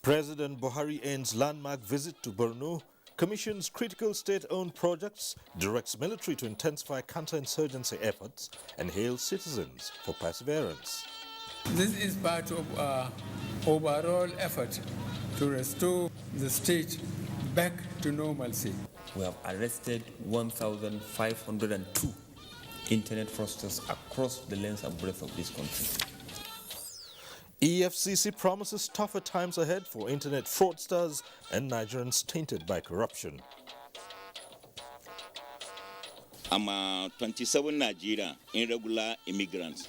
President Buhari ends landmark visit to Borno, commissions critical state-owned projects, directs military to intensify counterinsurgency efforts, and hails citizens for perseverance. This is part of our overall effort to restore the state back to normalcy. We have arrested 1,502 internet fraudsters across the length and breadth of this country. EFCC promises tougher times ahead for internet fraudsters and Nigerians tainted by corruption. I'm 27 Nigerian irregular immigrants.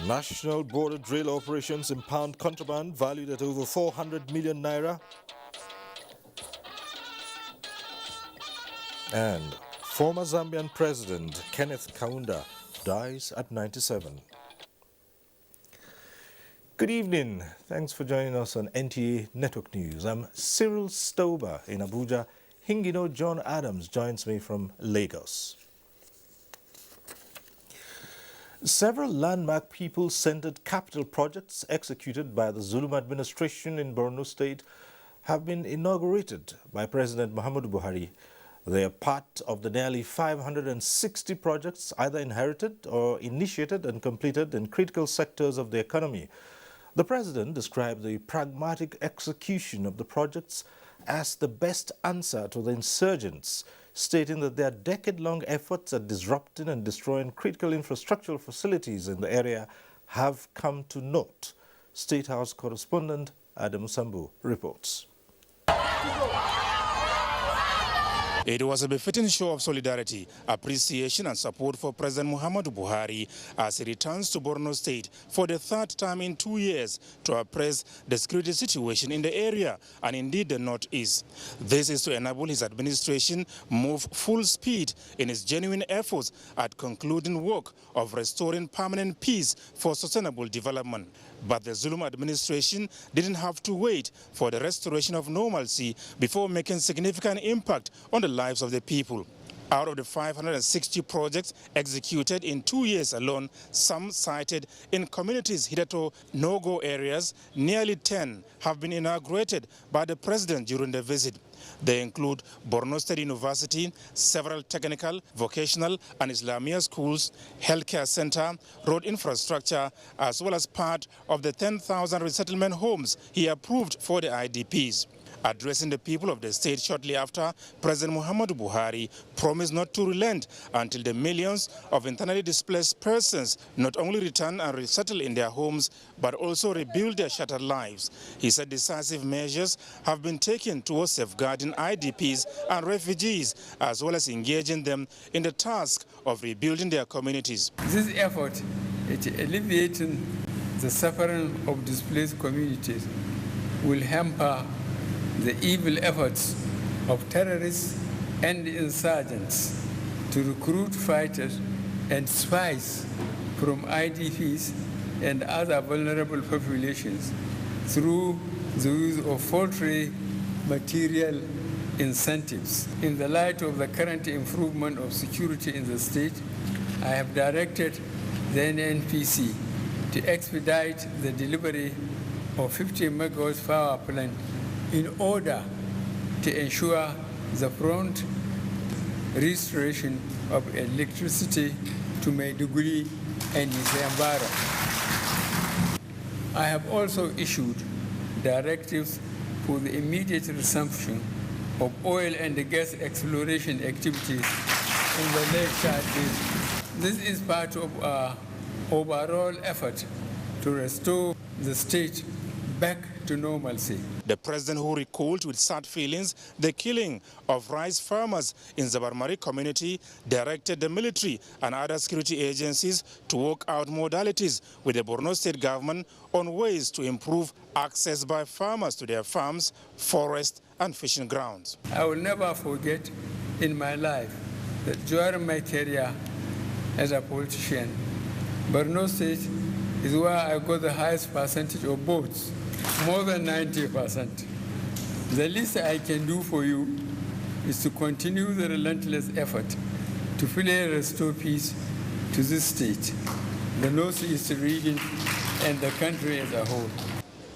National border drill operations impound contraband valued at over 400 million naira. And former Zambian President Kenneth Kaunda dies at 97. Good evening. Thanks for joining us on NTA Network News. I'm Cyril Stober in Abuja. Hingino John Adams joins me from Lagos. Several landmark people-centered capital projects executed by the Zulum administration in Borno State have been inaugurated by President Muhammadu Buhari. They are part of the nearly 560 projects either inherited or initiated and completed in critical sectors of the economy. The President described the pragmatic execution of the projects as the best answer to the insurgents, stating that their decade-long efforts at disrupting and destroying critical infrastructural facilities in the area have come to naught. State House correspondent Adam Sambu reports. It was a befitting show of solidarity, appreciation and support for President Muhammadu Buhari as he returns to Borno State for the third time in 2 years to appraise the security situation in the area and indeed the northeast. This is to enable his administration move full speed in its genuine efforts at concluding work of restoring permanent peace for sustainable development. But the Zulum administration didn't have to wait for the restoration of normalcy before making significant impact on the lives of the people. Out of the 560 projects executed in 2 years alone, some sited in communities hitherto no-go areas, nearly 10 have been inaugurated by the President during the visit. They include Borno State University, several technical, vocational and Islamia schools, healthcare center, road infrastructure, as well as part of the 10,000 resettlement homes he approved for the IDPs. Addressing the people of the state shortly after, President Muhammadu Buhari promised not to relent until the millions of internally displaced persons not only return and resettle in their homes, but also rebuild their shattered lives. He said decisive measures have been taken towards safeguarding IDPs and refugees, as well as engaging them in the task of rebuilding their communities. This effort at alleviating the suffering of displaced communities will hamper the evil efforts of terrorists and insurgents to recruit fighters and spies from IDPs and other vulnerable populations through the use of faulty material incentives. In the light of the current improvement of security in the state, I have directed the NNPC to expedite the delivery of 50 megawatts power plant in order to ensure the prompt restoration of electricity to Maiduguri and its environment. I have also issued directives for the immediate resumption of oil and gas exploration activities in the Lake Chad Basin. This is part of our overall effort to restore the state back to normalcy. The president, who recalled with sad feelings the killing of rice farmers in Zabarmari community, directed the military and other security agencies to work out modalities with the Borno state government on ways to improve access by farmers to their farms, forests and fishing grounds. I will never forget in my life that during my career as a politician, Borno State is where I got the highest percentage of votes, more than 90%. The least I can do for you is to continue the relentless effort to fully restore peace to this state, the Northeast region, and the country as a whole.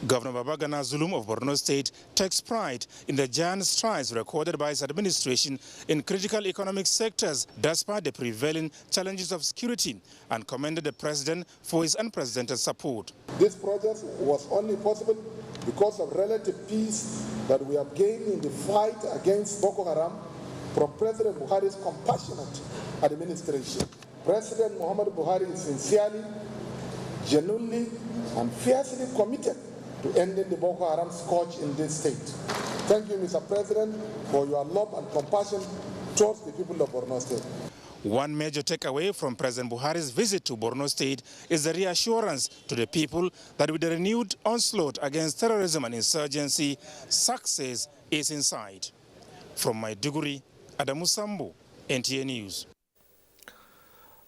Governor Babagana Zulum of Borno State takes pride in the giant strides recorded by his administration in critical economic sectors despite the prevailing challenges of security, and commended the president for his unprecedented support. This project was only possible because of relative peace that we have gained in the fight against Boko Haram from President Buhari's compassionate administration. President Muhammad Buhari is sincerely, genuinely, and fiercely committed to ending the Boko Haram scourge in this state. Thank you, Mr. President, for your love and compassion towards the people of Borno State. One major takeaway from President Buhari's visit to Borno State is the reassurance to the people that with the renewed onslaught against terrorism and insurgency, success is in sight. From Maiduguri, Adamu Sambo, NTA News.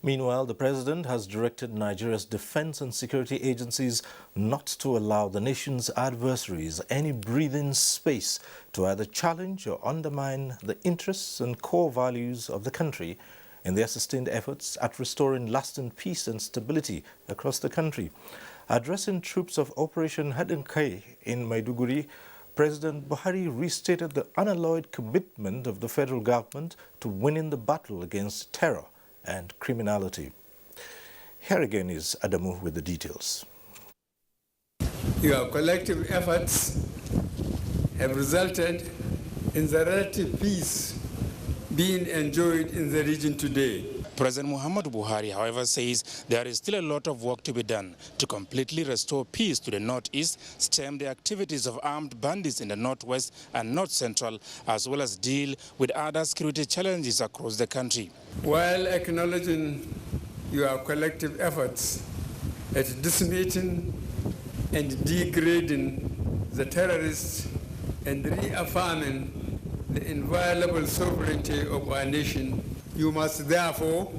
Meanwhile, the president has directed Nigeria's defense and security agencies not to allow the nation's adversaries any breathing space to either challenge or undermine the interests and core values of the country in their sustained efforts at restoring lasting peace and stability across the country. Addressing troops of Operation Hadinkai in Maiduguri, President Buhari restated the unalloyed commitment of the federal government to winning the battle against terror and criminality. Here again is Adamu with the details. Your collective efforts have resulted in the relative peace being enjoyed in the region today. President Muhammadu Buhari, however, says there is still a lot of work to be done to completely restore peace to the northeast, stem the activities of armed bandits in the northwest and north central, as well as deal with other security challenges across the country. While acknowledging your collective efforts at decimating and degrading the terrorists and reaffirming the inviolable sovereignty of our nation, you must therefore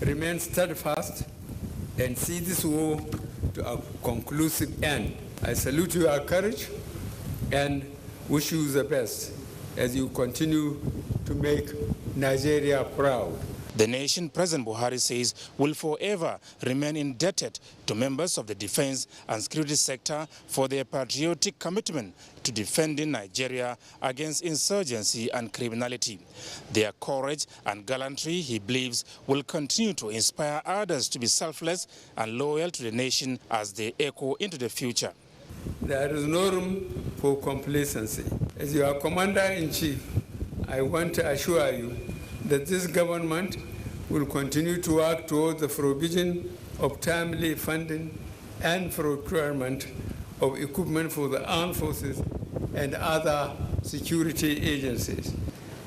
remain steadfast and see this war to a conclusive end. I salute your courage and wish you the best as you continue to make Nigeria proud. The nation, President Buhari says, will forever remain indebted to members of the defense and security sector for their patriotic commitment to defending Nigeria against insurgency and criminality. Their courage and gallantry, he believes, will continue to inspire others to be selfless and loyal to the nation as they echo into the future. There is no room for complacency. As your Commander-in-Chief, I want to assure you that this government will continue to work towards the provision of timely funding and procurement of equipment for the armed forces and other security agencies.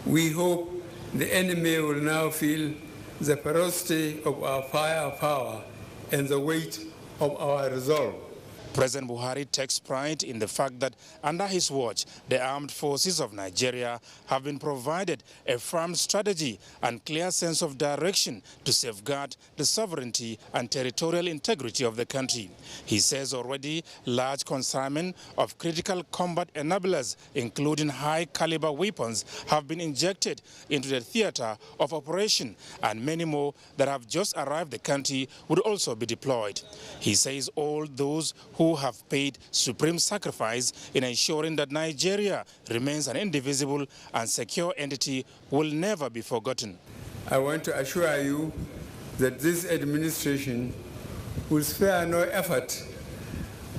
We hope the enemy will now feel the ferocity of our firepower and the weight of our resolve. President Buhari takes pride in the fact that under his watch, the armed forces of Nigeria have been provided a firm strategy and clear sense of direction to safeguard the sovereignty and territorial integrity of the country. He says already large consignment of critical combat enablers, including high-caliber weapons, have been injected into the theater of operation, and many more that have just arrived the country would also be deployed. He says all those who have paid supreme sacrifice in ensuring that Nigeria remains an indivisible and secure entity will never be forgotten. I want to assure you that this administration will spare no effort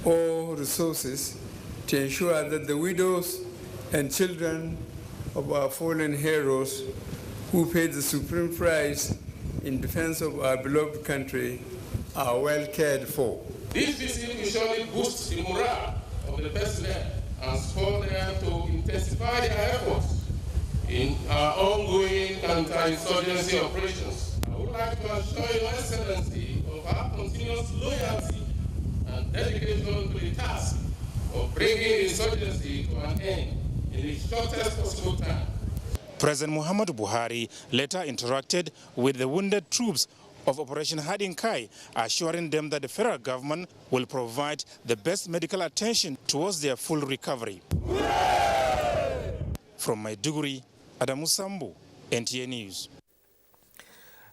or resources to ensure that the widows and children of our fallen heroes who paid the supreme price in defense of our beloved country are well cared for. This visit will surely boost the morale of the personnel and spur them to intensify their efforts in our ongoing counterinsurgency operations. I would like to assure Your Excellency of our continuous loyalty and dedication to the task of bringing insurgency to an end in the shortest possible time. President Muhammadu Buhari later interacted with the wounded troops of Operation Hadinkai, assuring them that the federal government will provide the best medical attention towards their full recovery. From Maiduguri, Adamu Sambo, NTA News.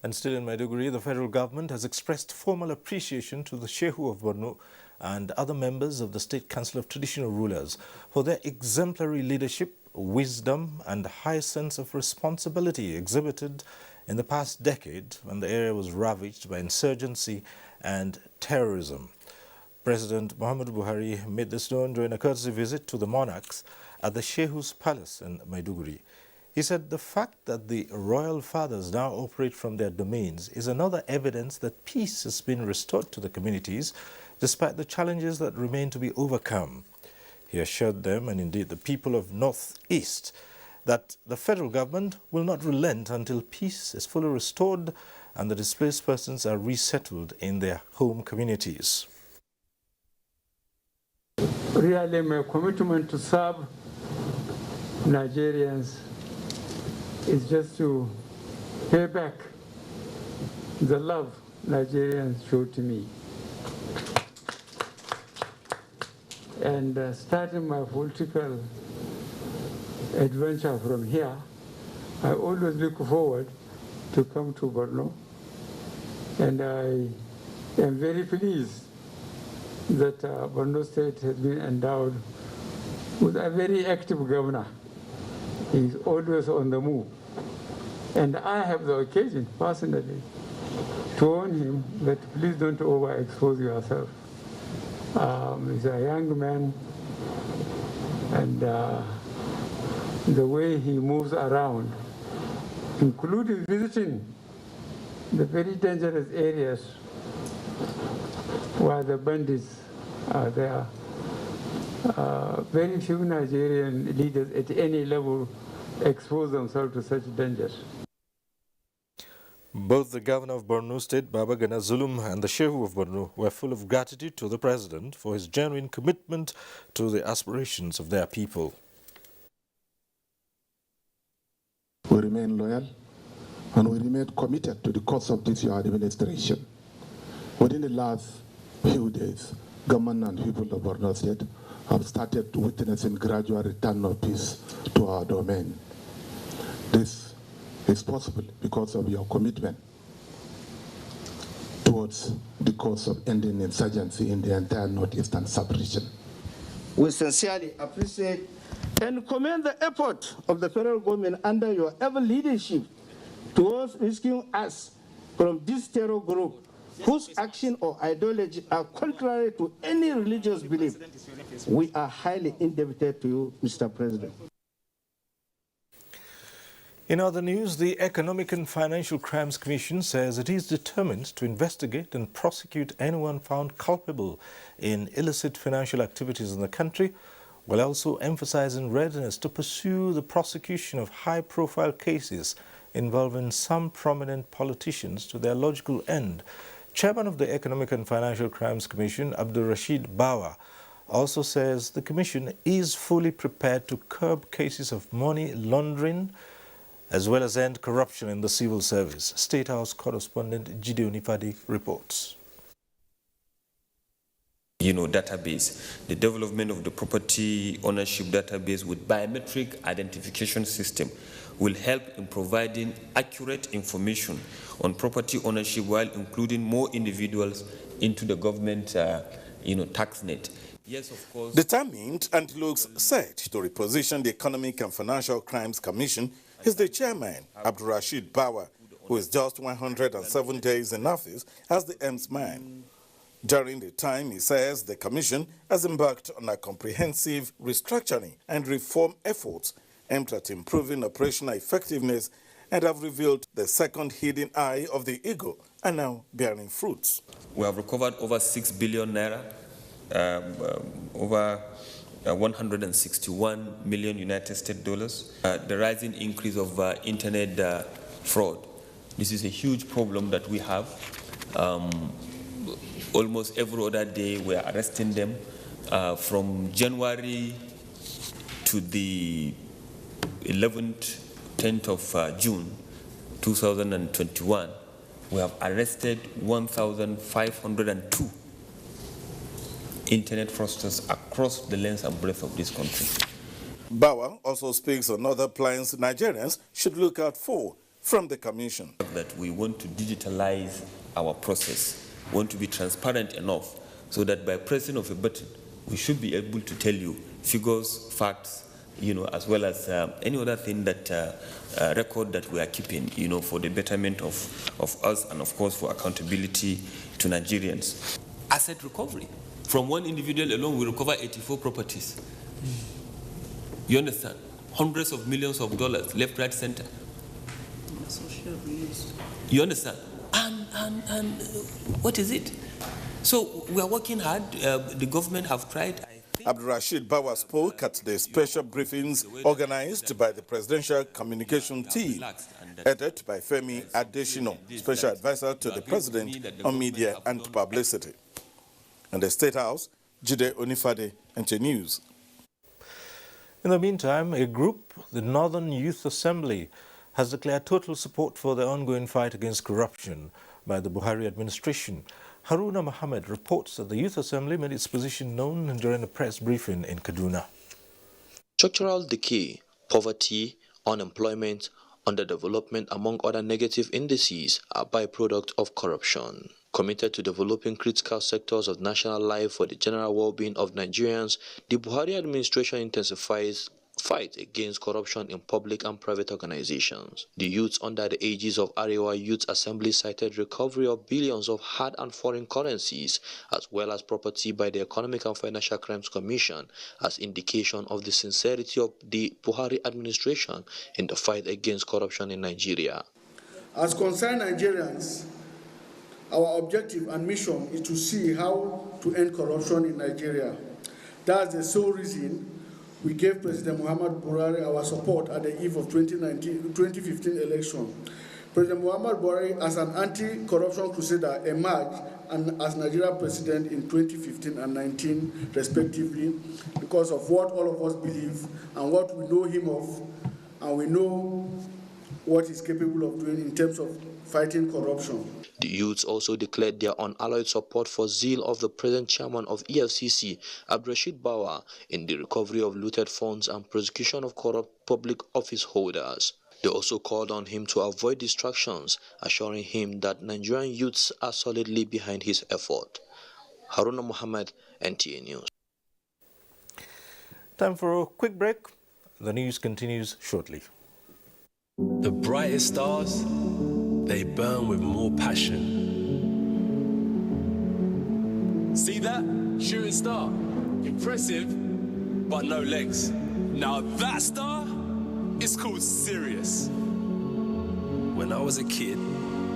And still in Maiduguri, the federal government has expressed formal appreciation to the Shehu of Borno and other members of the State Council of Traditional Rulers for their exemplary leadership, wisdom, and high sense of responsibility exhibited in the past decade when the area was ravaged by insurgency and terrorism. President Muhammadu Buhari made this known during a courtesy visit to the monarchs at the Shehu's Palace in Maiduguri. He said the fact that the royal fathers now operate from their domains is another evidence that peace has been restored to the communities despite the challenges that remain to be overcome. He assured them, and indeed the people of Northeast, that the federal government will not relent until peace is fully restored and the displaced persons are resettled in their home communities. Really, my commitment to serve Nigerians is just to pay back the love Nigerians showed to me. And starting my political adventure from here, I always look forward to come to Borno, and I am very pleased that Borno State has been endowed with a very active governor. He's always on the move. And I have the occasion, personally, to warn him that please don't overexpose yourself. He's a young man, and the way he moves around, including visiting the very dangerous areas where the bandits are there. Very few Nigerian leaders at any level expose themselves to such dangers. Both the governor of Borno State, Babagana Zulum, and the Shehu of Borno were full of gratitude to the president for his genuine commitment to the aspirations of their people. We remain loyal and we remain committed to the course of this your administration. Within the last few days, government and people of Borno State have started witnessing gradual return of peace to our domain. This is possible because of your commitment towards the cause of ending insurgency in the entire northeastern sub-region. We sincerely appreciate and commend the effort of the federal government under your ever leadership towards rescuing us from this terror group whose action or ideology are contrary to any religious belief. We are highly indebted to you, Mr. President. In other news, the Economic and Financial Crimes Commission says it is determined to investigate and prosecute anyone found culpable in illicit financial activities in the country, while also emphasizing readiness to pursue the prosecution of high-profile cases involving some prominent politicians to their logical end. Chairman of the Economic and Financial Crimes Commission, Abdul Rashid Bawa, also says the Commission is fully prepared to curb cases of money laundering as well as end corruption in the civil service. State House correspondent Jide Onifadi reports. Database, the development of the property ownership database with biometric identification system will help in providing accurate information on property ownership while including more individuals into the government, tax net. Yes, of course. Determined and looks set to reposition the Economic and Financial Crimes Commission is the chairman, Abdul Rashid Bawa, who is just 107 days in office as the EMS man. During the time, he says the commission has embarked on a comprehensive restructuring and reform efforts aimed at improving operational effectiveness and have revealed the second hidden eye of the eagle are now bearing fruits. We have recovered over 6 billion naira, over 161 million United States dollars. The rising increase of internet fraud. This is a huge problem that we have. Almost every other day we are arresting them. From January to the 11th, 10th of June 2021, we have arrested 1,502 internet fraudsters across the length and breadth of this country. Bawa also speaks on other plans Nigerians should look out for from the commission. That we want to digitalize our process, we want to be transparent enough so that by pressing of a button, we should be able to tell you figures, facts, as well as any other thing that record that we are keeping, for the betterment of us and, of course, for accountability to Nigerians. Asset recovery. From one individual alone, we recover 84 properties. You understand? Hundreds of millions of dollars, left, right, center. You understand? And what is it? So we are working hard. The government have tried. Abdurrashid Bawa spoke at the special briefings organized by the Presidential Communication Team, headed by Femi Adesina, Special Advisor to the President on Media and Publicity. In the State House, Jide Onifade, NT News. In the meantime, a group, the Northern Youth Assembly, has declared total support for the ongoing fight against corruption by the Buhari administration. Haruna Mohammed reports that the Youth Assembly made its position known during a press briefing in Kaduna. Structural decay, poverty, unemployment, underdevelopment, among other negative indices, are byproduct of corruption. Committed to developing critical sectors of national life for the general well-being of Nigerians, the Buhari administration intensifies fight against corruption in public and private organizations. The youths under the aegis of Arewa Youth Assembly cited recovery of billions of hard and foreign currencies as well as property by the Economic and Financial Crimes Commission as indication of the sincerity of the Buhari administration in the fight against corruption in Nigeria. As concerned Nigerians, our objective and mission is to see how to end corruption in Nigeria. That's the sole reason we gave President Muhammad Buhari our support at the eve of 2015 election. President Muhammad Buhari, as an anti-corruption crusader, emerged and as Nigeria president in 2015 and 19, respectively, because of what all of us believe and what we know him of, and we know what he's capable of doing in terms of fighting corruption. The youths also declared their unalloyed support for zeal of the present chairman of EFCC, Abdurashid Bawa, in the recovery of looted funds and prosecution of corrupt public office holders. They also called on him to avoid distractions, assuring him that Nigerian youths are solidly behind his effort. Haruna Mohammed, NTA News. Time for a quick break. The news continues shortly. The brightest stars, they burn with more passion. See that? Shooting star. Impressive, but no legs. Now that star is called Sirius. When I was a kid,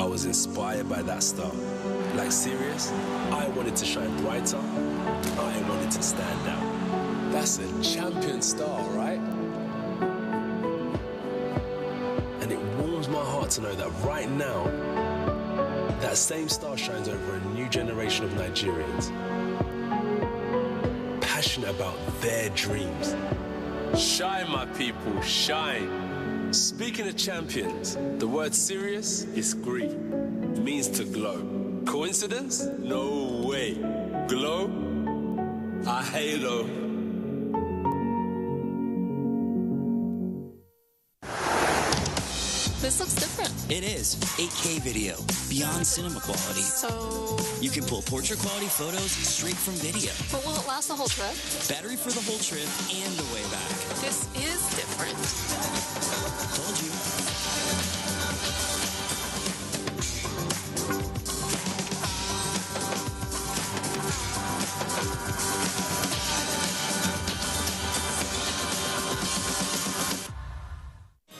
I was inspired by that star. Like Sirius, I wanted to shine brighter. I wanted to stand out. That's a champion star, right? And it warms my heart to know that right now, that same star shines over a new generation of Nigerians, passionate about their dreams. Shine, my people, shine. Speaking of champions, the word serious is green. It means to glow. Coincidence? No way. Glow? A halo. This looks different. It is. 8K video. Beyond cinema quality. So... you can pull portrait quality photos straight from video. But will it last the whole trip? Battery for the whole trip and the way back. This is different. Told you.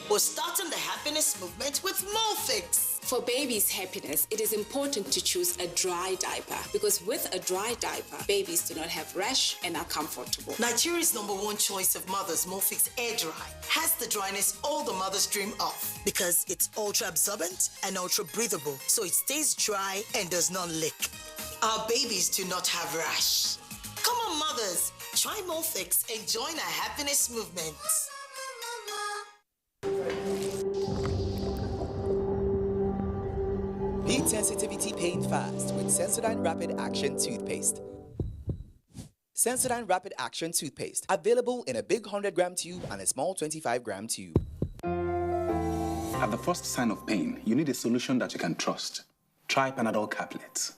We're starting the happiness movement with Molfix. For baby's happiness, it is important to choose a dry diaper because with a dry diaper, babies do not have rash and are comfortable. Nigeria's #1 choice of mothers, Molfix Air Dry, has the dryness all the mothers dream of because it's ultra absorbent and ultra breathable, so it stays dry and does not leak. Our babies do not have rash. Come on, mothers, try Molfix and join our happiness movement. Beat sensitivity pain fast with Sensodyne Rapid Action Toothpaste. Sensodyne Rapid Action Toothpaste. Available in a big 100-gram tube and a small 25-gram tube. At the first sign of pain, you need a solution that you can trust. Try Panadol Caplets.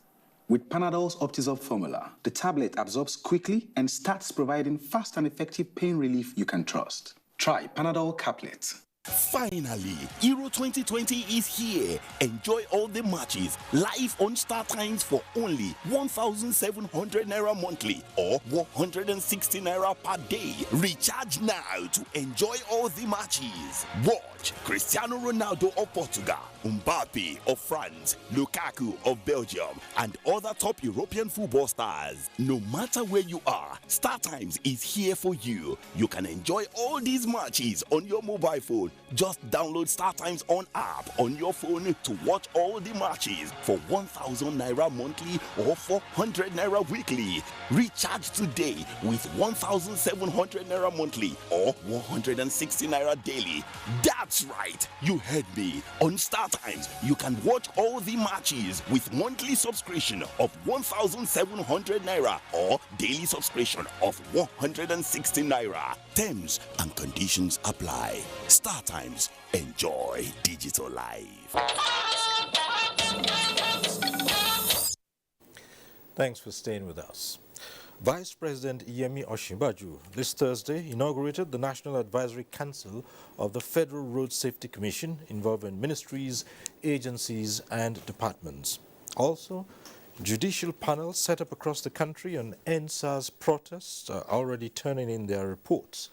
With Panadol's Optizorb formula, the tablet absorbs quickly and starts providing fast and effective pain relief you can trust. Try Panadol Caplet. Finally, Euro 2020 is here. Enjoy all the matches live on Star Times for only 1,700 Naira monthly or 160 Naira per day. Recharge now to enjoy all the matches. Watch Cristiano Ronaldo of Portugal, Mbappe of France, Lukaku of Belgium, and other top European football stars. No matter where you are, Star Times is here for you. You can enjoy all these matches on your mobile phone. Just download Star Times on app on your phone to watch all the matches for 1,000 Naira monthly or 400 Naira weekly. Recharge today with 1,700 Naira monthly or 160 Naira daily. That's right, you heard me. On Star Times, you can watch all the matches with monthly subscription of 1,700 Naira or daily subscription of 160 Naira. Terms and conditions apply. Star Times. Enjoy digital life. Thanks for staying with us. Vice President Yemi Osinbajo this Thursday inaugurated the National Advisory Council of the Federal Road Safety Commission involving ministries, agencies and departments. Also, judicial panels set up across the country on NSAS protests are already turning in their reports.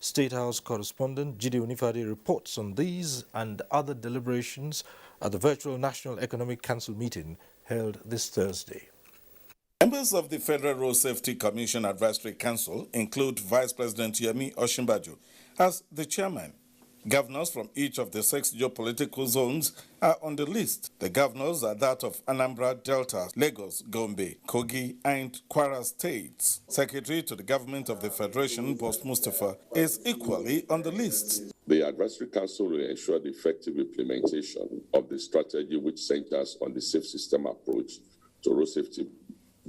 State House correspondent Jide Onifade reports on these and other deliberations at the virtual National Economic Council meeting held this Thursday. Members of the Federal Road Safety Commission Advisory Council include Vice President Yemi Osinbajo as the chairman. Governors from each of the 6 geopolitical zones are on the list. The governors are that of Anambra, Delta, Lagos, Gombe, Kogi, and Kwara states. Secretary to the government of the Federation, Boss Mustafa, is equally on the list. The Advisory Council will ensure the effective implementation of the strategy which centers on the safe system approach to road safety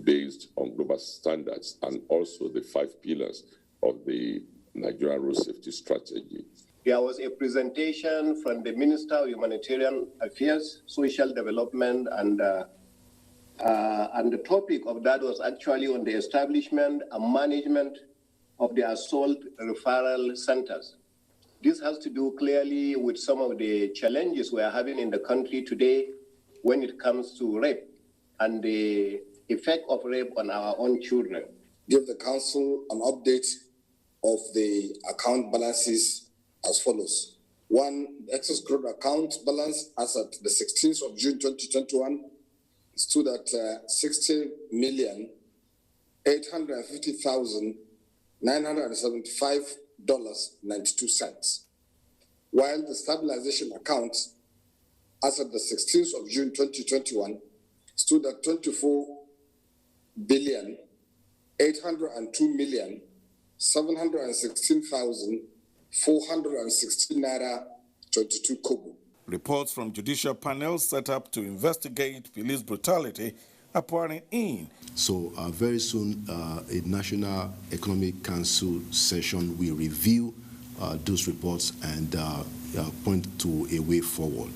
based on global standards and also the 5 pillars of the Nigerian road safety strategy. There was a presentation from the Minister of Humanitarian Affairs, Social Development, and the topic of that was actually on the establishment and management of the assault referral centers. This has to do clearly with some of the challenges we are having in the country today when it comes to rape and the effect of rape on our own children. Give the Council an update of the account balances as follows. 1, the excess credit account balance as at the 16th of June 2021 stood at $60,850,975.92, while the stabilization account as at the 16th of June 2021 stood at $24,802,716,416 kobo. Reports from judicial panels set up to investigate police brutality are pouring in. So very soon, a National Economic Council session will review those reports and point to a way forward.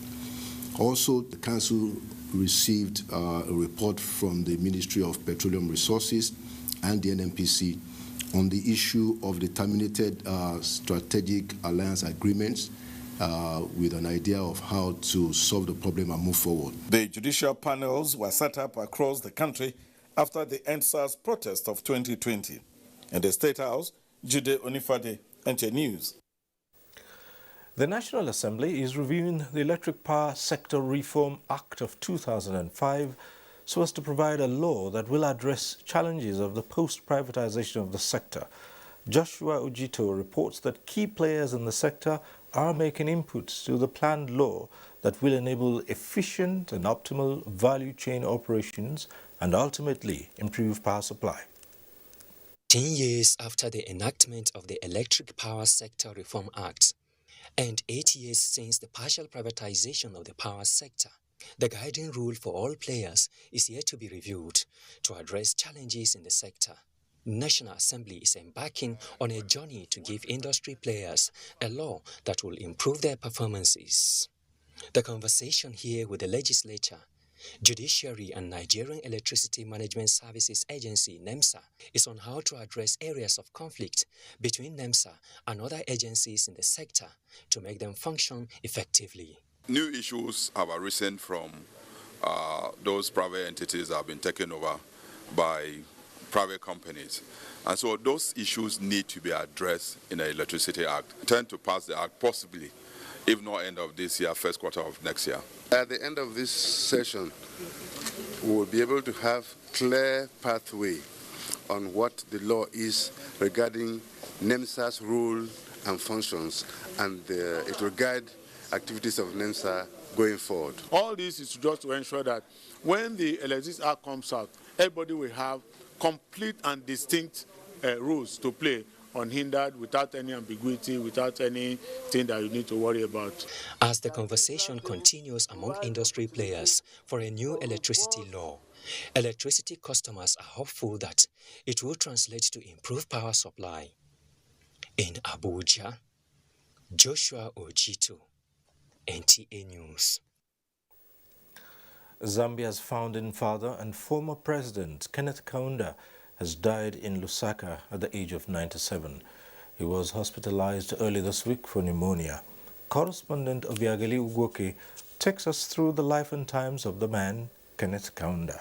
Also, the Council received a report from the Ministry of Petroleum Resources and the NNPC on the issue of the terminated strategic alliance agreements with an idea of how to solve the problem and move forward. The judicial panels were set up across the country after the NSAS protest of 2020. In the State House, Jide Onifade, NT News. The National Assembly is reviewing the Electric Power Sector Reform Act of 2005 so as to provide a law that will address challenges of the post-privatization of the sector. Joshua Ojito reports that key players in the sector are making inputs to the planned law that will enable efficient and optimal value chain operations and ultimately improve power supply. 10 years after the enactment of the Electric Power Sector Reform Act, and 8 years since the partial privatization of the power sector, the guiding rule for all players is yet to be reviewed to address challenges in the sector. National Assembly is embarking on a journey to give industry players a law that will improve their performances. The conversation here with the legislature Judiciary and Nigerian Electricity Management Services Agency, NEMSA, is on how to address areas of conflict between NEMSA and other agencies in the sector to make them function effectively. New issues have arisen from those private entities that have been taken over by private companies. And so those issues need to be addressed in the Electricity Act. We intend to pass the act possibly, if not end of this year, first quarter of next year. At the end of this session, we will be able to have clear pathway on what the law is regarding NEMSA's role and functions, and it will guide activities of NEMSA going forward. All this is just to ensure that when the Electricity Act comes out, everybody will have complete and distinct rules to play, unhindered, without any ambiguity, without anything that you need to worry about. As the conversation continues among industry players for a new electricity law, electricity customers are hopeful that it will translate to improved power supply. In Abuja, Joshua Ojito, NTA News. Zambia's founding father and former president, Kenneth Kaunda, has died in Lusaka at the age of 97. He was hospitalized early this week for pneumonia. Correspondent Obiageli Ugwoke takes us through the life and times of the man, Kenneth Kaunda.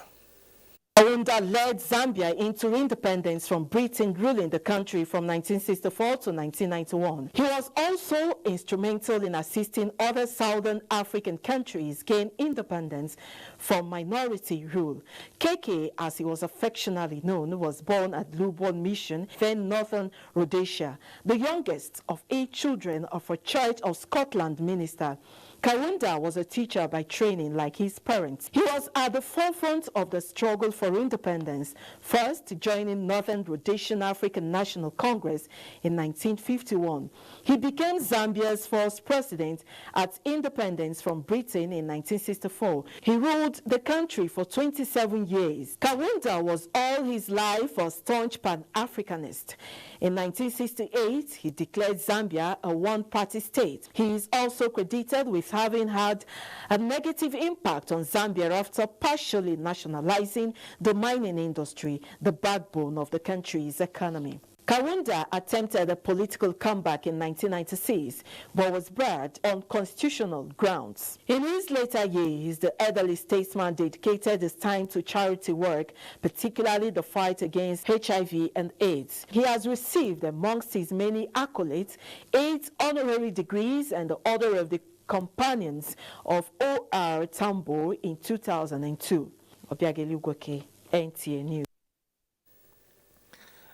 Kaunda led Zambia into independence from Britain ruling the country from 1964 to 1991. He was also instrumental in assisting other southern African countries gain independence from minority rule. KK, as he was affectionately known, was born at Lubon Mission, then Northern Rhodesia, the youngest of 8 children of a Church of Scotland minister. Kaunda was a teacher by training like his parents. He was at the forefront of the struggle for independence, first joining Northern Rhodesian African National Congress in 1951. He became Zambia's first president at independence from Britain in 1964. He ruled the country for 27 years. Kaunda was all his life a staunch Pan-Africanist. In 1968, he declared Zambia a one-party state. He is also credited with having had a negative impact on Zambia after partially nationalizing the mining industry, the backbone of the country's economy. Kaunda attempted a political comeback in 1996, but was barred on constitutional grounds. In his later years, the elderly statesman dedicated his time to charity work, particularly the fight against HIV and AIDS. He has received, amongst his many accolades, 8 honorary degrees and the Order of the Companions of O.R. Tambo in 2002. Obiageli Ugwoke, NTA News.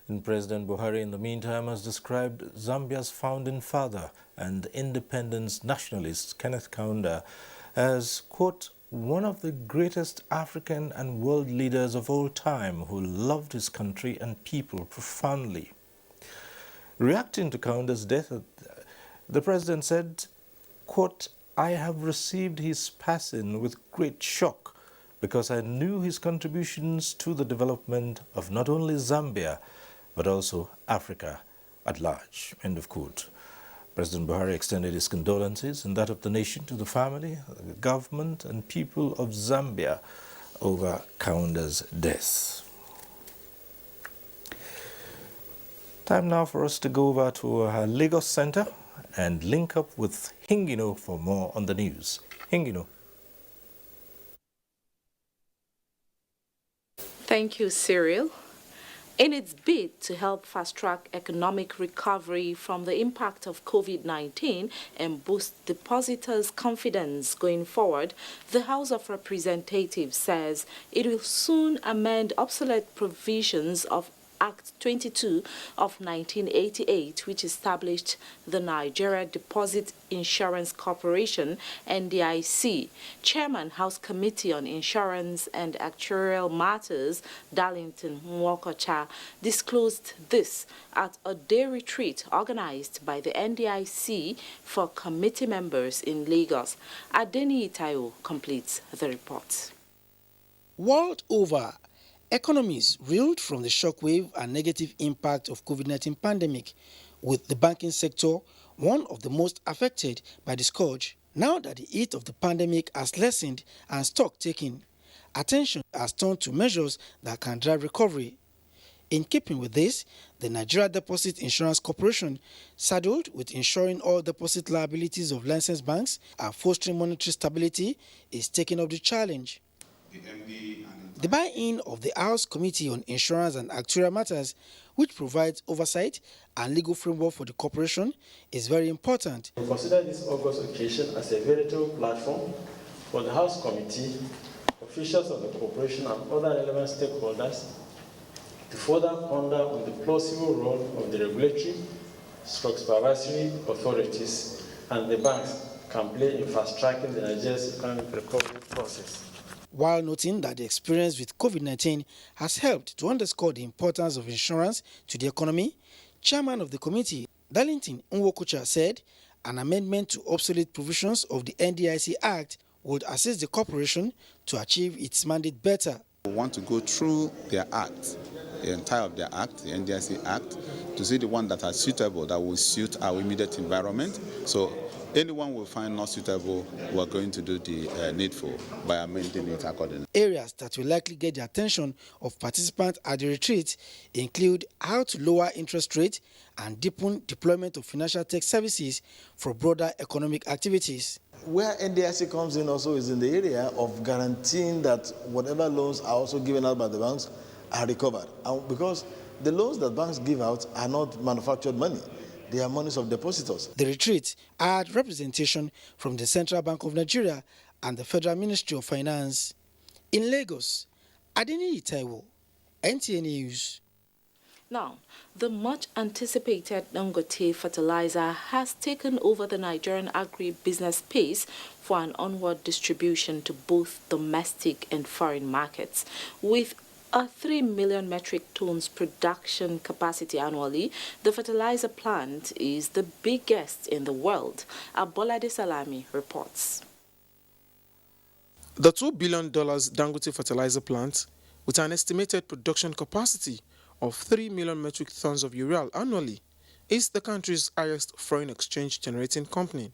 And President Buhari, in the meantime, has described Zambia's founding father and independence nationalist, Kenneth Kaunda, as, quote, one of the greatest African and world leaders of all time who loved his country and people profoundly. Reacting to Kaunda's death, the president said, quote, I have received his passing with great shock because I knew his contributions to the development of not only Zambia, but also Africa at large, end of quote. President Buhari extended his condolences and that of the nation to the family, the government and people of Zambia over Kaunda's death. Time now for us to go over to our Lagos Center and link up with Hingino for more on the news. Hingino. Thank you, Cyril. In its bid to help fast-track economic recovery from the impact of COVID-19 and boost depositors' confidence going forward, the House of Representatives says it will soon amend obsolete provisions of Act 22 of 1988, which established the Nigeria Deposit Insurance Corporation, NDIC. Chairman, House Committee on Insurance and Actuarial Matters, Darlington Nwokocha, disclosed this at a day retreat organized by the NDIC for committee members in Lagos. Adeni Itayo completes the report. World over, economies reeled from the shockwave and negative impact of COVID-19 pandemic, with the banking sector one of the most affected by the scourge. Now that the heat of the pandemic has lessened and stock taking attention has turned to measures that can drive recovery. In keeping with this, the Nigeria Deposit Insurance Corporation, saddled with ensuring all deposit liabilities of licensed banks and fostering monetary stability, is taking up the challenge. The buy-in of the House Committee on Insurance and Actuarial Matters, which provides oversight and legal framework for the corporation, is very important. We consider this August occasion as a veritable platform for the House Committee, officials of the corporation and other relevant stakeholders to further ponder on the plausible role of the regulatory, supervisory authorities and the banks can play in fast-tracking the Nigeria's economic recovery process. While noting that the experience with COVID-19 has helped to underscore the importance of insurance to the economy, Chairman of the committee, Darlington Nwokocha, said an amendment to obsolete provisions of the NDIC Act would assist the corporation to achieve its mandate better. We want to go through their act, the entire of their act, the NDIC Act, to see the one that are suitable, that will suit our immediate environment. So anyone we find not suitable, we're going to do the needful by amending it accordingly. Areas that will likely get the attention of participants at the retreat include how to lower interest rates and deepen deployment of financial tech services for broader economic activities. Where NDIC comes in also is in the area of guaranteeing that whatever loans are also given out by the banks are recovered. And because the loans that banks give out are not manufactured money. They are monies of depositors. The retreat had representation from the Central Bank of Nigeria and the Federal Ministry of Finance. In Lagos, Adeniyi Taiwo, NTA News. Now, the much-anticipated Dangote fertilizer has taken over the Nigerian agri-business space for an onward distribution to both domestic and foreign markets. With a 3 million metric tons production capacity annually, the fertilizer plant is the biggest in the world. Abolade Salami reports. The $2 billion Dangote fertilizer plant, with an estimated production capacity of 3 million metric tons of urea annually, is the country's highest foreign exchange generating company.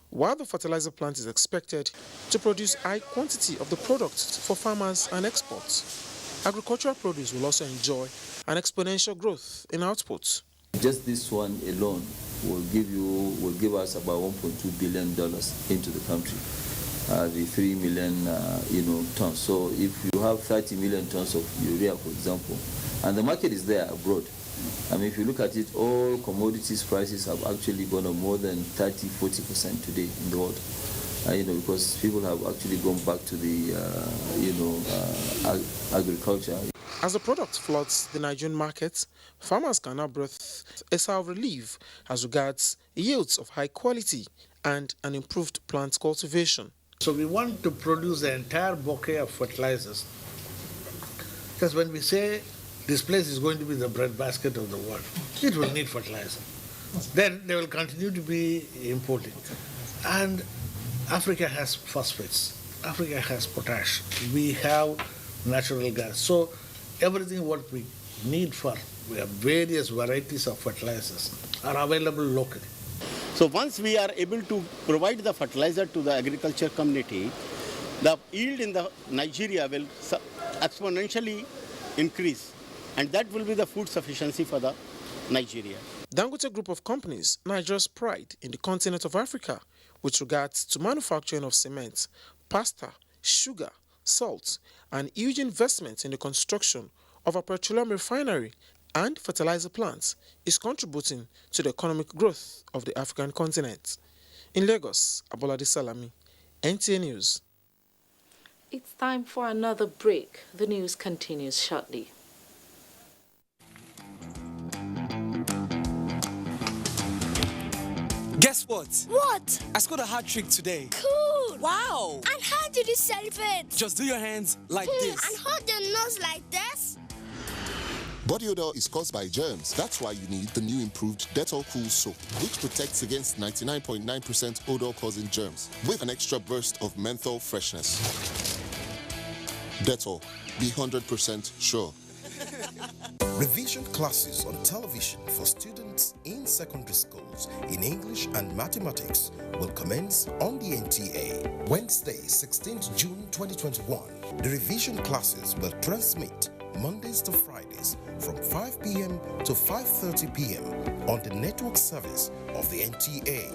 While the fertilizer plant is expected to produce high quantity of the product for farmers and exports, agricultural produce will also enjoy an exponential growth in output. Just this one alone will give us about $1.2 billion into the country, the 3 million tons. So if you have 30 million tons of urea, for example, and the market is there abroad, I mean, if you look at it, all commodities prices have actually gone up more than 30-40% today in the world. Because people have actually gone back to the, agriculture. As the product floods the Nigerian market, farmers can now breathe a sigh of relief as regards yields of high quality and an improved plant cultivation. So we want to produce the entire bouquet of fertilizers. Because when we say this place is going to be the breadbasket of the world, it will need fertilizer. Then they will continue to be importing. And Africa has phosphates, Africa has potash, we have natural gas. So everything what we need we have various varieties of fertilizers are available locally. So once we are able to provide the fertilizer to the agriculture community, the yield in Nigeria will exponentially increase, and that will be the food sufficiency for the Nigeria. Dangote Group of Companies, Nigeria's pride in the continent of Africa, with regards to manufacturing of cement, pasta, sugar, salt, and huge investments in the construction of a petroleum refinery and fertilizer plants, is contributing to the economic growth of the African continent. In Lagos, Abolade Salami, NTA News. It's time for another break. The news continues shortly. Guess what? What? I scored a hat trick today. Cool! Wow! And how did you celebrate? Just do your hands like this. And hold your nose like this. Body odor is caused by germs. That's why you need the new improved Dettol Cool Soap, which protects against 99.9% odor-causing germs with an extra burst of menthol freshness. Dettol, be 100% sure. Revision classes on television for students subjects in secondary schools in English and mathematics will commence on the NTA. Wednesday, 16th June 2021, the revision classes will transmit Mondays to Fridays from 5 p.m. to 5:30 p.m. on the network service of the NTA.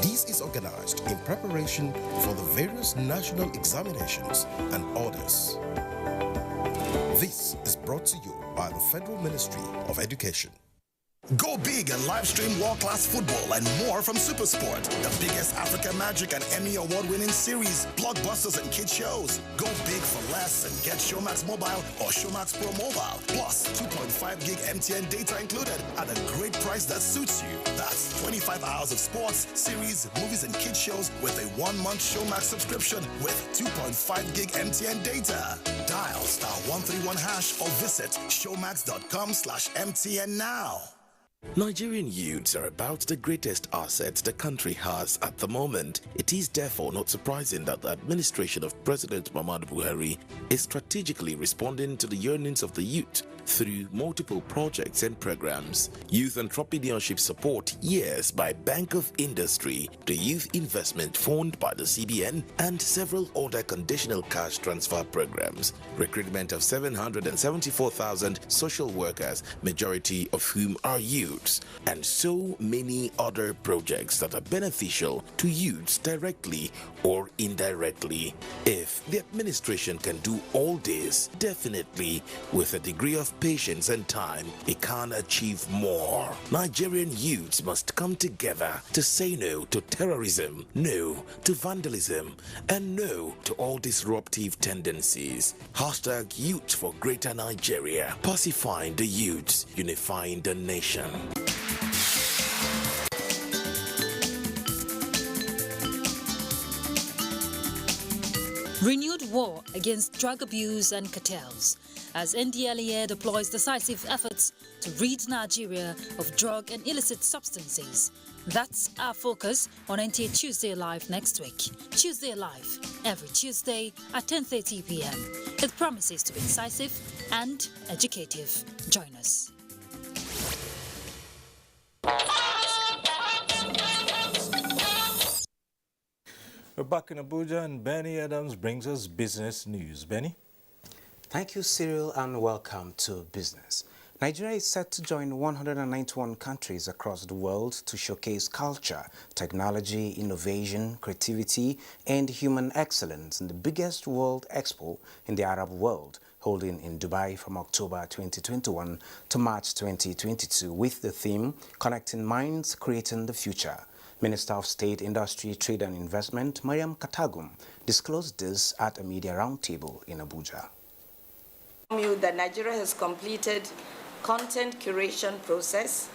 This is organized in preparation for the various national examinations and orders. This is brought to you by the Federal Ministry of Education. Go big and live stream world-class football and more from SuperSport, the biggest Africa Magic and Emmy award-winning series, blockbusters and kid shows. Go big for less and get Showmax Mobile or Showmax Pro Mobile, plus 2.5 gig MTN data included at a great price that suits you. That's 25 hours of sports, series, movies and kid shows with a 1-month Showmax subscription with 2.5 gig MTN data. Dial *131# or visit showmax.com/MTN now. Nigerian youths are about the greatest asset the country has at the moment. It is therefore not surprising that the administration of President Muhammadu Buhari is strategically responding to the yearnings of the youth through multiple projects and programs. Youth Entrepreneurship Support Years by Bank of Industry, the Youth Investment Fund by the CBN, and several other conditional cash transfer programs. Recruitment of 774,000 social workers, majority of whom are youths, and so many other projects that are beneficial to youths directly or indirectly. If the administration can do all this, definitely with a degree of patience and time, it can achieve more. Nigerian youths must come together to say no to terrorism, no to vandalism, and no to all disruptive tendencies. Hashtag Youth for Greater Nigeria. Pacifying the youths, unifying the nation. Renewed war against drug abuse and cartels as NDLEA deploys decisive efforts to rid Nigeria of drug and illicit substances. That's our focus on NTA Tuesday Live next week. Tuesday Live, every Tuesday at 10:30 p.m. It promises to be incisive and educative. Join us. We're back in Abuja and Benny Adams brings us business news. Benny? Thank you, Cyril, and welcome to Business. Nigeria is set to join 191 countries across the world to showcase culture, technology, innovation, creativity, and human excellence in the biggest world expo in the Arab world, holding in Dubai from October 2021 to March 2022 with the theme Connecting Minds, Creating the Future. Minister of State, Industry, Trade and Investment, Mariam Katagum, disclosed this at a media roundtable in Abuja. That Nigeria has completed content curation process,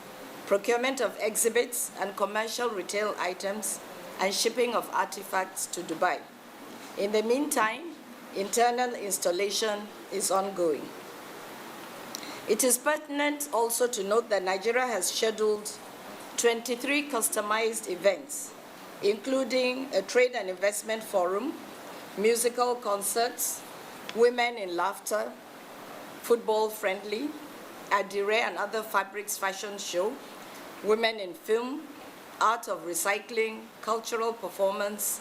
procurement of exhibits and commercial retail items, and shipping of artifacts to Dubai. In the meantime, internal installation is ongoing. It is pertinent also to note that Nigeria has scheduled 23 customized events, including a trade and investment forum, musical concerts, women in laughter, football friendly, Adire and other fabrics fashion show, women in film, art of recycling, cultural performance,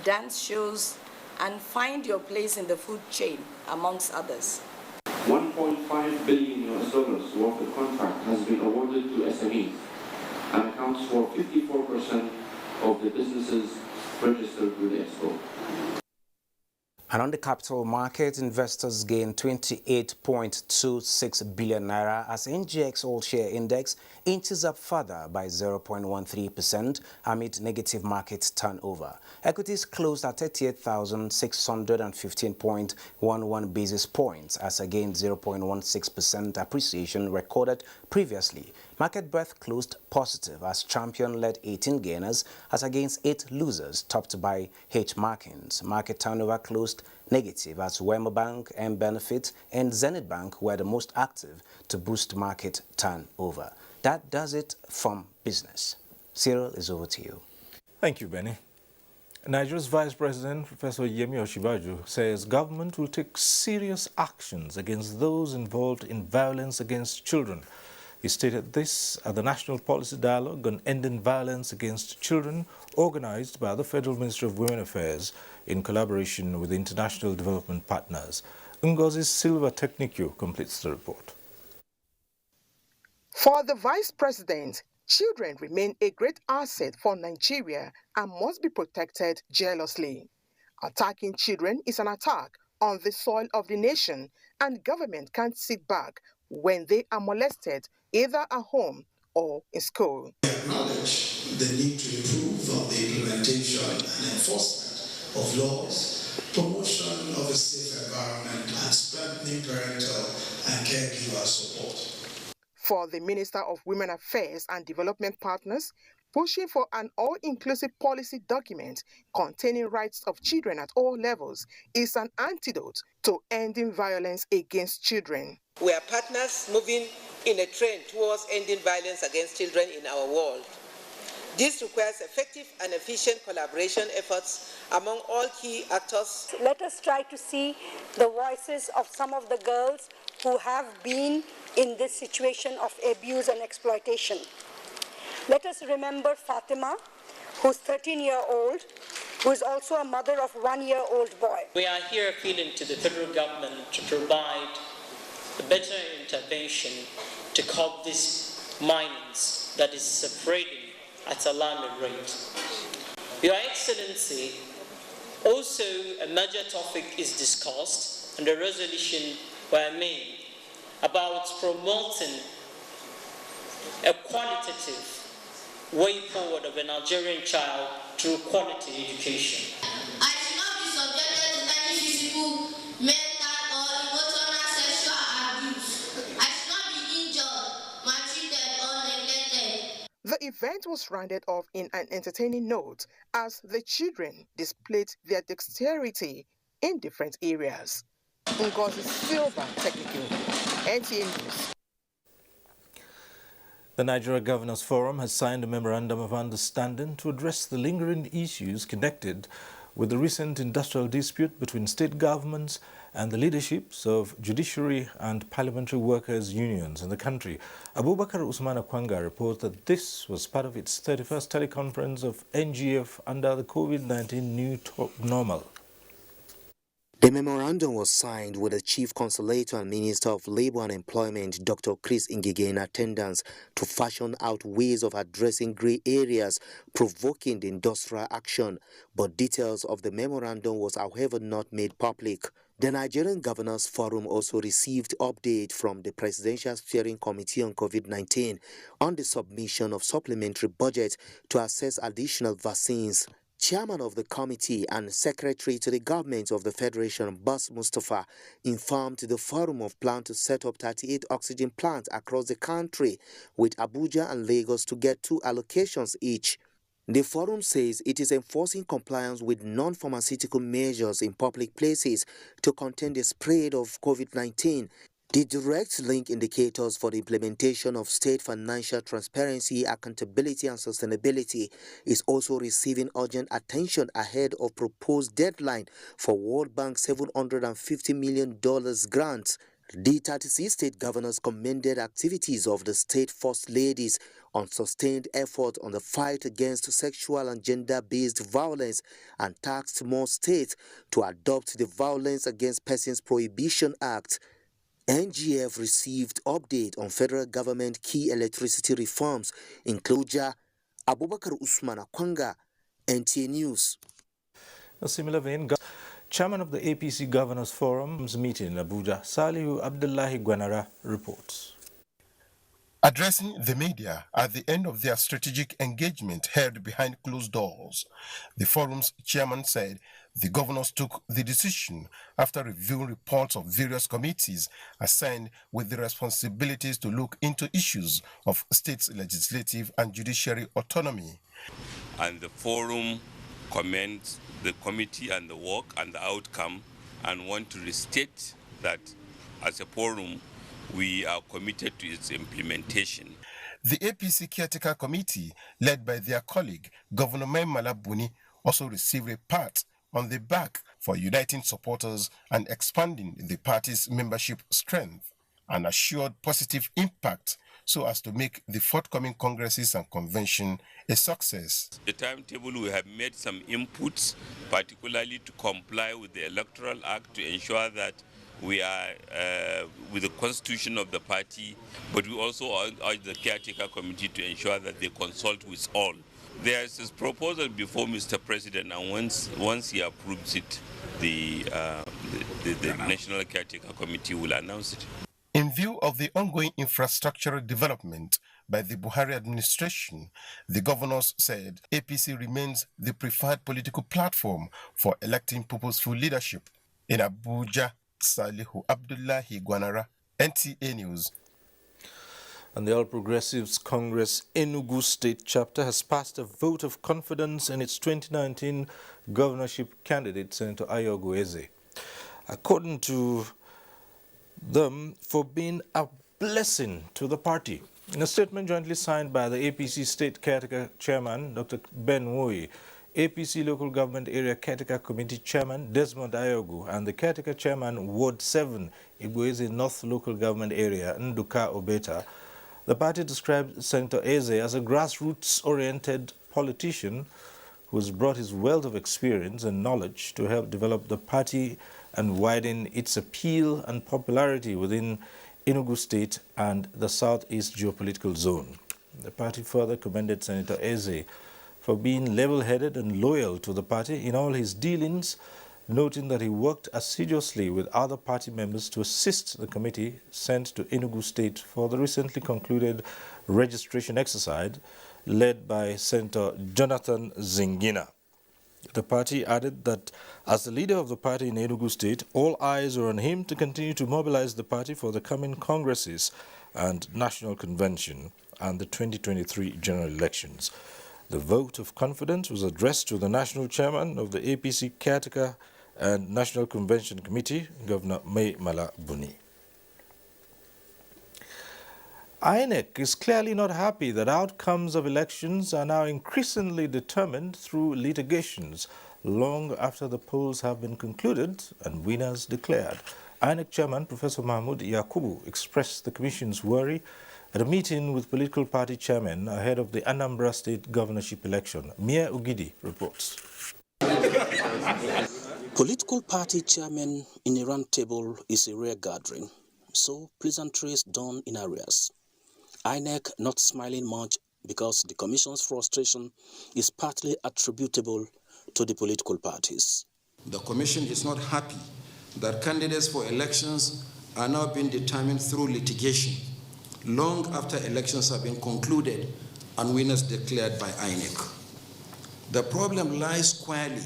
dance shows, and find your place in the food chain, amongst others. $1.5 billion worth of contract has been awarded to SMEs and accounts for 54% of the businesses registered with the Expo. And on the capital market, investors gained 28.26 billion naira as NGX All-Share Index inches up further by 0.13% amid negative market turnover. Equities closed at 38,615.11 basis points as against 0.16% appreciation recorded previously. Market breadth closed positive as Champion led 18 gainers as against 8 losers, topped by H Markins. Market turnover closed negative as Wema Bank, M Benefit, and Zenith Bank were the most active to boost market turnover. That does it from business. Cyril, is over to you. Thank you, Benny. Nigeria's Vice President, Professor Yemi Osinbajo, says government will take serious actions against those involved in violence against children. He stated this at the National Policy Dialogue on Ending Violence Against Children, organized by the Federal Ministry of Women Affairs in collaboration with international development partners. Ngozi Silva Technicu completes the report. For the Vice President, children remain a great asset for Nigeria and must be protected jealously. Attacking children is an attack on the soil of the nation, and government can't sit back when they are molested either at home or in school. We acknowledge the need to improve on the implementation and enforcement of laws, promotion of a safe environment, and strengthening parental and caregiver support. For the Minister of Women Affairs and Development Partners, pushing for an all-inclusive policy document containing rights of children at all levels is an antidote to ending violence against children. We are partners moving in a trend towards ending violence against children in our world. This requires effective and efficient collaboration efforts among all key actors. Let us try to see the voices of some of the girls who have been in this situation of abuse and exploitation. Let us remember Fatima, who's 13-year-old, who is also a mother of a 1-year-old boy. We are here appealing to the federal government to provide a better intervention to curb this violence that is spreading at alarming rate. Your Excellency, also a major topic is discussed and a resolution were made about promoting a qualitative way forward of a Nigerian child through quality education. I should not be subjected to any physical, mental, or emotional sexual abuse. I should not be injured, maltreated, or neglected. The event was rounded off in an entertaining note as the children displayed their dexterity in different areas. Ngozi Silva Technical, NTA News. The Nigeria Governors Forum has signed a memorandum of understanding to address the lingering issues connected with the recent industrial dispute between state governments and the leaderships of judiciary and parliamentary workers' unions in the country. Abubakar Usman Akwanga reports that this was part of its 31st teleconference of NGF under the COVID-19 new normal. The memorandum was signed with the Chief Consulator and Minister of Labour and Employment, Dr. Chris Ngige, in attendance to fashion out ways of addressing grey areas provoking the industrial action, but details of the memorandum was, however, not made public. The Nigerian Governors Forum also received update from the Presidential Steering Committee on COVID-19 on the submission of supplementary budget to assess additional vaccines. Chairman of the committee and Secretary to the Government of the Federation, Bas Mustafa, informed the forum of plan to set up 38 oxygen plants across the country, with Abuja and Lagos to get 2 allocations each. The forum says it is enforcing compliance with non-pharmaceutical measures in public places to contain the spread of COVID-19. The direct link indicators for the implementation of state financial transparency, accountability and sustainability is also receiving urgent attention ahead of proposed deadline for World Bank's $750 million grant. The 36 state governors commended activities of the state first ladies on sustained effort on the fight against sexual and gender-based violence and tasked more states to adopt the Violence Against Persons Prohibition Act. NGF received update on federal government key electricity reforms, including Abubakar Usman Akwanga, NTA News. A similar vein, Chairman of the APC Governors Forum's meeting in Abuja, Salihu Abdullahi Gwanara, reports. Addressing the media at the end of their strategic engagement held behind closed doors, the forum's chairman said the governors took the decision after reviewing reports of various committees assigned with the responsibilities to look into issues of states' legislative and judiciary autonomy. And the forum commends the committee and the work and the outcome, and want to restate that as a forum we are committed to its implementation. The APC Caretaker Committee, led by their colleague, Governor Maimala Buni, also received a pat on the back for uniting supporters and expanding the party's membership strength, and assured positive impact so as to make the forthcoming congresses and convention a success. The timetable, we have made some inputs, particularly to comply with the Electoral Act to ensure that we are with the constitution of the party, but we also urge the caretaker committee to ensure that they consult with all. There is this proposal before Mr. President, and once he approves it, the National Caretaker Committee will announce it. In view of the ongoing infrastructural development by the Buhari administration, the governors said APC remains the preferred political platform for electing purposeful leadership. In Abuja, Salihu Abdullahi Gwanara, NTA News. And the All Progressives Congress Enugu State Chapter has passed a vote of confidence in its 2019 governorship candidate, Senator Ayogu Eze. According to them, for being a blessing to the party. In a statement jointly signed by the APC State Caretaker Chairman, Dr. Ben Woyi, APC Local Government Area Caretaker Committee Chairman Desmond Ayogu, and the Caretaker Chairman Ward 7, Igboeze North Local Government Area, Nduka Obeta, the party described Senator Eze as a grassroots-oriented politician who has brought his wealth of experience and knowledge to help develop the party and widen its appeal and popularity within Enugu State and the Southeast geopolitical zone. The party further commended Senator Eze for being level-headed and loyal to the party in all his dealings, noting that he worked assiduously with other party members to assist the committee sent to Enugu State for the recently concluded registration exercise led by Senator Jonathan Zingina. The party added that as the leader of the party in Enugu State, all eyes are on him to continue to mobilize the party for the coming congresses and national convention and the 2023 general elections. The vote of confidence was addressed to the national chairman of the APC Caretaker and National Convention Committee, Governor Mai Mala Buni. INEC is clearly not happy that outcomes of elections are now increasingly determined through litigations long after the polls have been concluded and winners declared. INEC Chairman Professor Mahmoud Yakubu expressed the Commission's worry at a meeting with political party chairmen ahead of the Anambra State governorship election. Mia Ugidi reports. Political party chairmen in a round table is a rare gathering, so pleasantries done in arrears. INEC not smiling much because the Commission's frustration is partly attributable to the political parties. The Commission is not happy that candidates for elections are now being determined through litigation long after elections have been concluded and winners declared by INEC. The problem lies squarely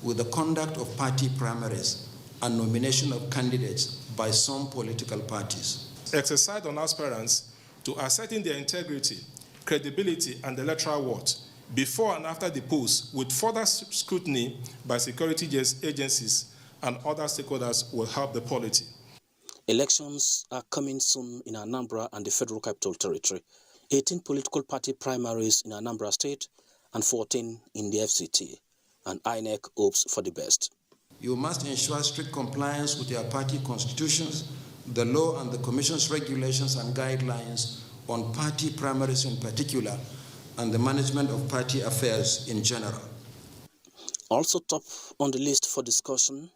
with the conduct of party primaries and nomination of candidates by some political parties. Exercise on aspirants to ascertain their integrity, credibility, and electoral worth before and after the polls with further scrutiny by security agencies and other stakeholders will help the polity. Elections are coming soon in Anambra and the Federal Capital Territory. 18 political party primaries in Anambra State and 14 in the FCT, and INEC hopes for the best. You must ensure strict compliance with your party constitutions, the law and the Commission's regulations and guidelines on party primaries in particular, and the management of party affairs in general. Also top on the list for discussion,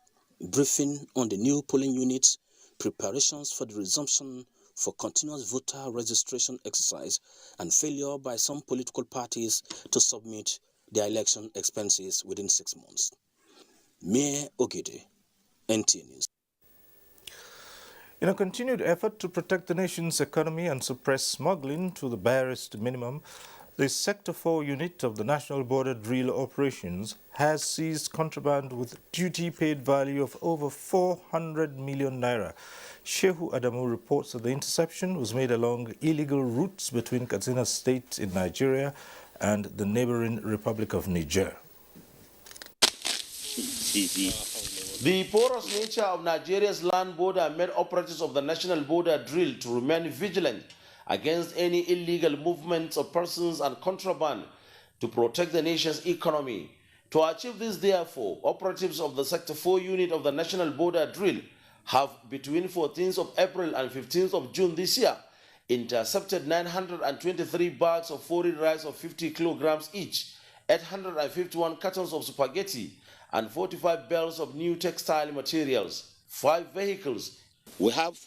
briefing on the new polling units, preparations for the resumption for continuous voter registration exercise, and failure by some political parties to submit their election expenses within 6 months. Mayor Ogede, NTA News. In a continued effort to protect the nation's economy and suppress smuggling to the barest minimum, the Sector 4 unit of the National Border Drill Operations has seized contraband with duty-paid value of over 400 million naira. Shehu Adamu reports that the interception was made along illegal routes between Katsina State in Nigeria and the neighboring Republic of Niger. The porous nature of Nigeria's land border made operatives of the National Border Drill to remain vigilant against any illegal movements of persons and contraband to protect the nation's economy. To achieve this, therefore, operatives of the Sector 4 unit of the National Border Drill have between 14th of April and 15th of June this year intercepted 923 bags of foreign rice of 50 kilograms each, 851 cartons of spaghetti, and 45 bales of new textile materials, 5 vehicles. We have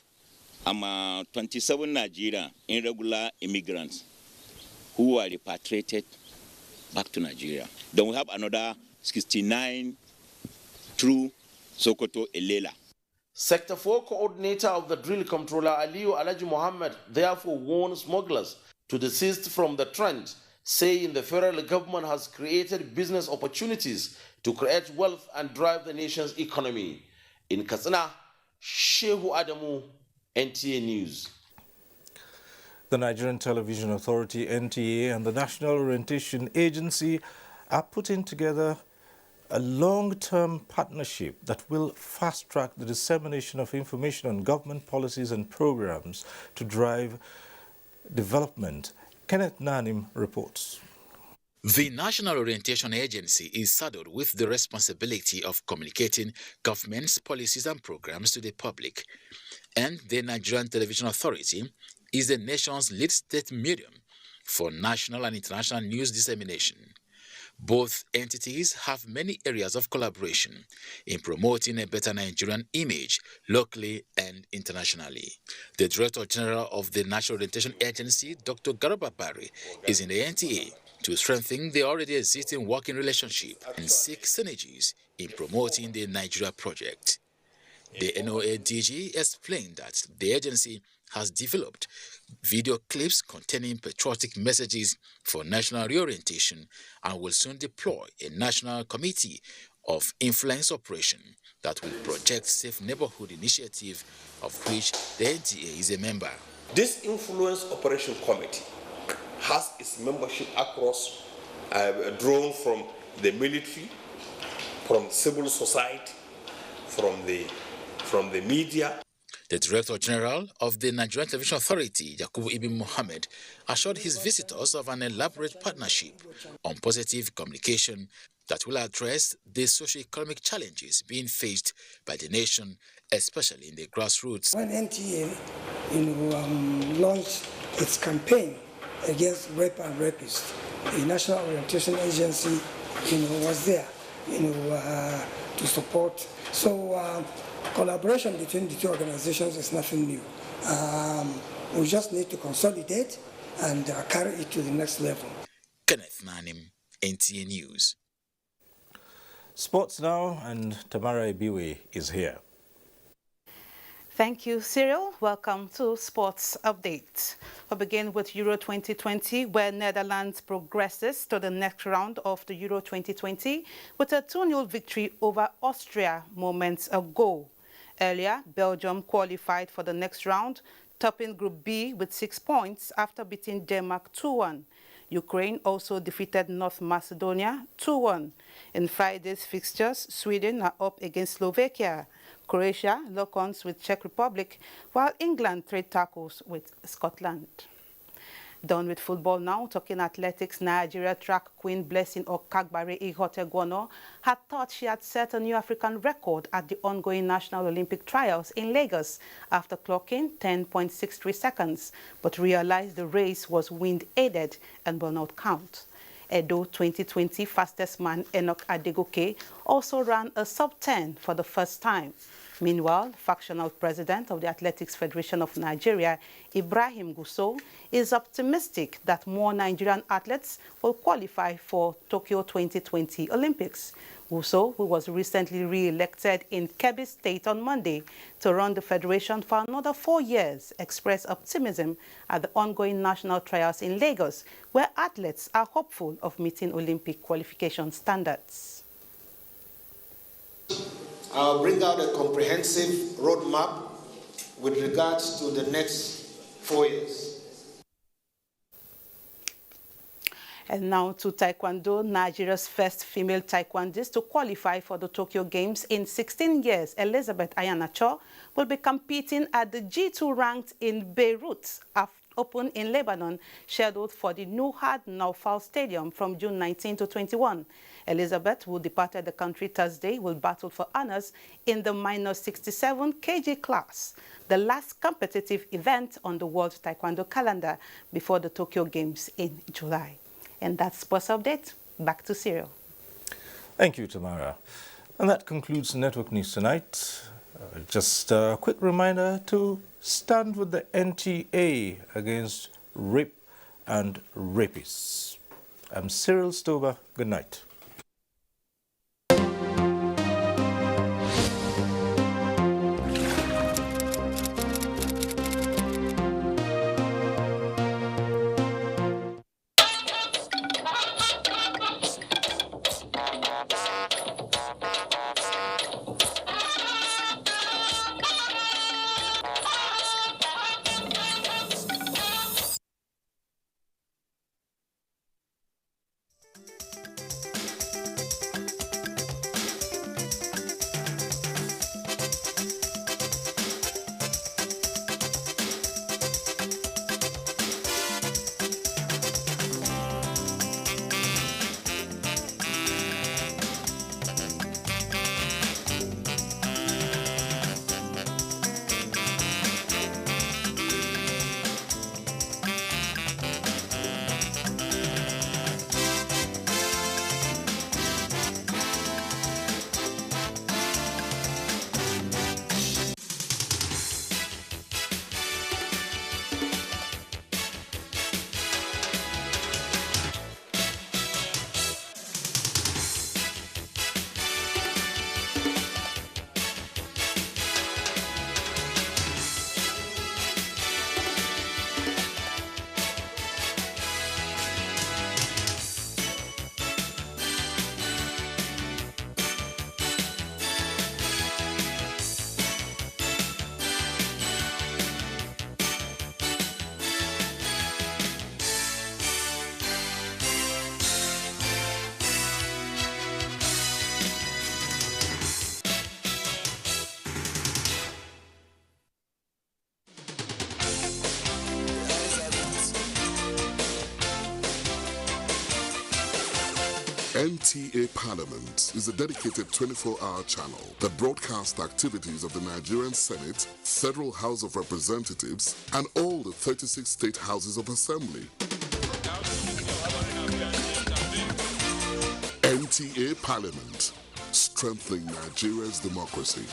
27 Nigerian irregular immigrants who are repatriated back to Nigeria. Then we have another 69 through Sokoto Elela. Sector 4 coordinator of the drill controller Aliyu Alaji Mohammed therefore warned smugglers to desist from the trend, saying the federal government has created business opportunities to create wealth and drive the nation's economy. In Katsina, Shehu Adamu, NTA News. The Nigerian Television Authority, NTA, and the National Orientation Agency are putting together a long-term partnership that will fast-track the dissemination of information on government policies and programs to drive development. Kenneth reports. The National Orientation Agency is saddled with the responsibility of communicating government's policies and programs to the public, and the Nigerian Television Authority is the nation's lead state medium for national and international news dissemination. Both entities have many areas of collaboration in promoting a better Nigerian image locally and internationally. The Director General of the National Orientation Agency, Dr. Garba Barry, is in the NTA to strengthen the already existing working relationship and seek synergies in promoting the Nigeria project. The NOADG explained that the agency has developed video clips containing patriotic messages for national reorientation and will soon deploy a national committee of influence operation that will project safe neighborhood initiative of which the NTA is a member. This influence operation committee has its membership across, drawn from the military, from civil society, from the media. The Director General of the Nigerian Television Authority, Yakubu Ibn Mohammed, assured his visitors of an elaborate partnership on positive communication that will address the socio-economic challenges being faced by the nation, especially in the grassroots. When NTA, launched its campaign against rape and rapists, the National Orientation Agency, was there, to support. So. Collaboration between the two organizations is nothing new. We just need to consolidate and carry it to the next level. Kenneth Nanim, NTA News. Sports now, and Tamara Ibiwe is here. Thank you, Cyril. Welcome to Sports Update. We'll begin with Euro 2020, where Netherlands progresses to the next round of the Euro 2020 with a 2-0 victory over Austria moments ago. Earlier, Belgium qualified for the next round, topping Group B with 6 points after beating Denmark 2-1. Ukraine also defeated North Macedonia 2-1. In Friday's fixtures, Sweden are up against Slovakia. Croatia lock-ons with Czech Republic, while England trade tackles with Scotland. Done with football now, talking athletics. Nigeria track queen Blessing Okagbare Ihotegwono had thought she had set a new African record at the ongoing National Olympic Trials in Lagos after clocking 10.63 seconds, but realized the race was wind-aided and will not count. Edo 2020 fastest man Enoch Adegoke also ran a sub-10 for the first time. Meanwhile, factional president of the Athletics Federation of Nigeria, Ibrahim Gusso, is optimistic that more Nigerian athletes will qualify for Tokyo 2020 Olympics. Gusso, who was recently re-elected in Kebbi State on Monday to run the federation for another 4 years, expressed optimism at the ongoing national trials in Lagos, where athletes are hopeful of meeting Olympic qualification standards. I'll bring out a comprehensive roadmap with regards to the next 4 years. And now to Taekwondo. Nigeria's first female taekwondist to qualify for the Tokyo Games in 16 years, Elizabeth Ayanacho, will be competing at the G2 ranked in Beirut Open in Lebanon, scheduled for the Nuhad Naufal Stadium from June 19 to 21. Elizabeth, who departed the country Thursday, will battle for honors in the -67 kg class, the last competitive event on the World Taekwondo calendar before the Tokyo Games in July. And that's Sports Update. Back to Cyril. Thank you, Tamara. And that concludes Network News tonight. Just a quick reminder to stand with the NTA against rape and rapists. I'm Cyril Stover. Good night. NTA Parliament is a dedicated 24-hour channel that broadcasts activities of the Nigerian Senate, Federal House of Representatives, and all the 36 state houses of assembly. NTA Parliament, strengthening Nigeria's democracy.